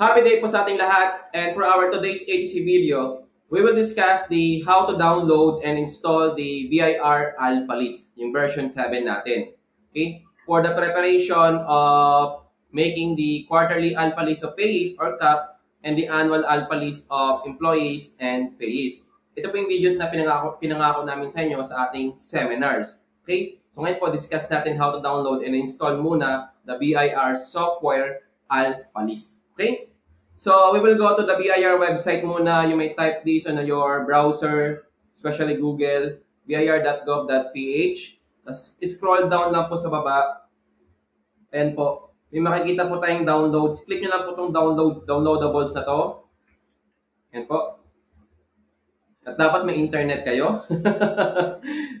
Happy day po sa ating lahat, and for our today's ATC video, we will discuss the how to download and install the BIR Alpha List, yung version 7 natin. Okay? For the preparation of making the quarterly Alpha List of payees or CAP and the annual Alpha List of employees and payees. Ito po yung videos na pinangako namin sa inyo sa ating seminars. Okay? So ngayon po, discuss natin how to download and install muna the BIR software Alpha List. Okay? So, we will go to the BIR website muna. You may type this on your browser, especially Google, bir.gov.ph. Scroll down lang po sa baba. Ayan po. May makikita po tayong downloads. Click nyo lang po itong downloadables na to. Ayan po. At dapat may internet kayo.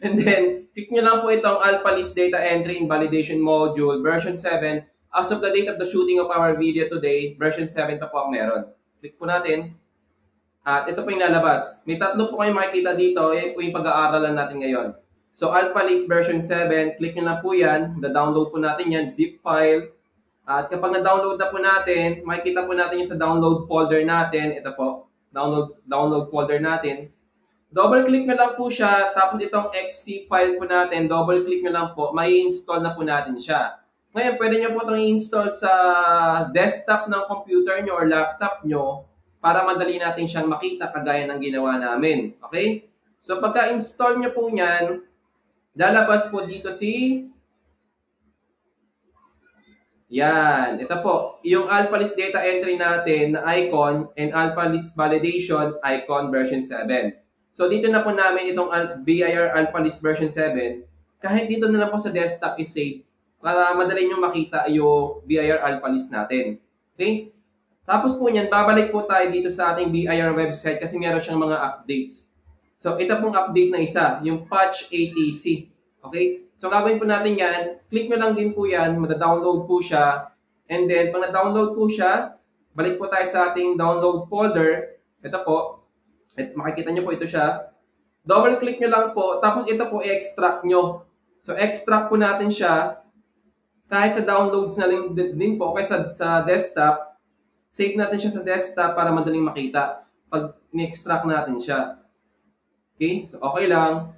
And then, click nyo lang po itong Alpha List Data Entry and Validation Module version 7. As of the date of the shooting of our video today, version 7 pa po ang meron. Click po natin. At ito po yung lalabas. May tatlo po kayong makikita dito. Yan po yung pag-aaralan natin ngayon. So, Alpha List version 7. Click nyo lang po yan. Na-download po natin yan. Zip file. At kapag na-download na po natin, makikita po natin yung sa download folder natin. Ito po. Download folder natin. Double-click nyo lang po siya. Tapos itong XC file po natin, double-click nyo lang po. May install na po natin siya. Ngayon, pwede nyo po itong i-install sa desktop ng computer nyo or laptop nyo para madali natin siyang makita kagaya ng ginawa namin. Okay? So, pagka-install nyo po yan, lalabas po dito si... Yan. Ito po. Yung Alpha List Data Entry natin na icon and Alpha List Validation icon version 7. So, dito na po namin itong BIR Alpha List version 7. Kahit dito na lang po sa desktop is-save para madali nyo makita yung BIR Alpha List natin. Okay? Tapos po niyan, babalik po tayo dito sa ating BIR website kasi meron siyang mga updates. So, ito pong update na isa, yung Patch ATC. Okay? So, gagawin po natin yan. Click nyo lang din po yan. Mada-download po siya. And then, pag na-download po siya, balik po tayo sa ating download folder. Ito po. Makikita nyo po ito siya. Double-click nyo lang po. Tapos, ito po, i-extract nyo. So, extract po natin siya. Kahit sa downloads na din po, okay, sa desktop, save natin siya sa desktop para madaling makita pag ni-extract natin siya. Okay? So, okay lang.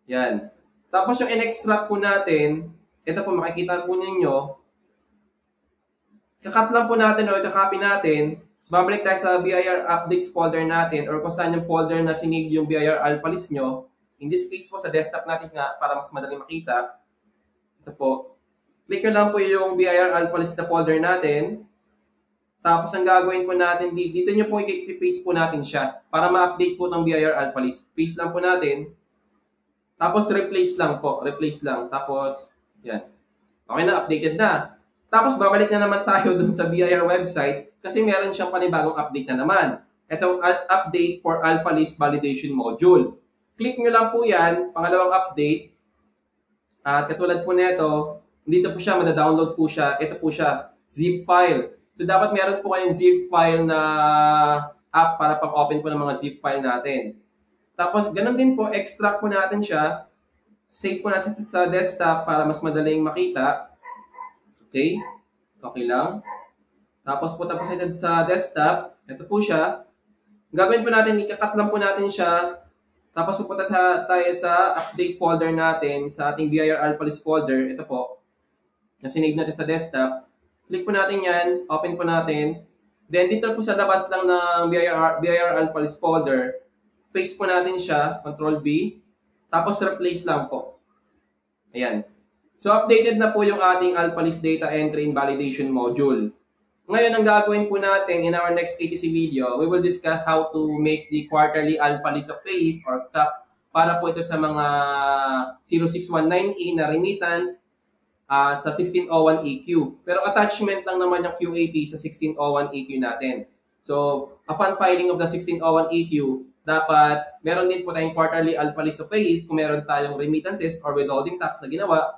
Yan. Tapos yung in-extract po natin, ito po makikita po ninyo, kakat lang po natin o kakopy natin, so babalik tayo sa BIR updates folder natin or kung saan yung folder na sinave yung BIR Alpha List nyo. In this case po, sa desktop natin nga, para mas madaling makita. Ito po. Click nyo lang po yung BIR Alpha List na folder natin. Tapos, ang gagawin po natin, dito nyo po i-paste po natin siya para ma-update po ng BIR Alpha List. Paste lang po natin. Tapos, replace lang po. Replace lang. Tapos, yan. Okay na, updated na. Tapos, babalik na naman tayo dun sa BIR website kasi meron siyang panibagong update na naman. Itong update for Alpha List Validation Module. Click nyo lang po yan, pangalawang update. At katulad po nito, dito po siya, mada-download po siya. Ito po siya, zip file. So, dapat meron po kayong zip file na app para pang-open po ng mga zip file natin. Tapos, ganun din po, extract po natin siya. Save po natin sa desktop para mas madaling makita. Okay? Okay lang. Tapos, punta po sa desktop. Ito po siya. Gagawin po natin, ikakat lang po natin siya. Tapos, pupunta tayo sa update folder natin, sa ating BIR Alpha List folder. Ito po. Na sinave natin sa desktop. Click po natin yan. Open po natin. Then, dito po sa labas lang ng BIR Alpha List folder, paste po natin siya. Control B. Tapos, replace lang po. Ayan. So, updated na po yung ating Alpha List Data Entry and Validation Module. Ngayon, ang gagawin po natin in our next ATC video, we will discuss how to make the quarterly Alpha List of payees or CAP para po ito sa mga 0619E na remittance sa 1601 EQ. Pero attachment lang naman yung QAP sa 1601 EQ natin. So, upon filing of the 1601 EQ, dapat meron din po tayong quarterly Alpha List of payees kung meron tayong remittances or withholding tax na ginawa.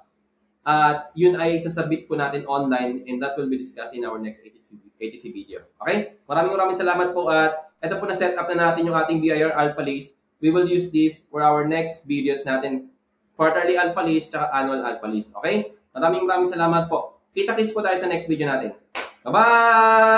At yun ay sasabit po natin online and that will be discussed in our next ATC video. Okay? Maraming salamat po at ito po na set up na natin yung ating BIR Alpha List. We will use this for our next videos natin. Quarterly Alpha List at annual Alpha List. Okay? Maraming salamat po. Kita-kits po tayo sa next video natin. Bye-bye!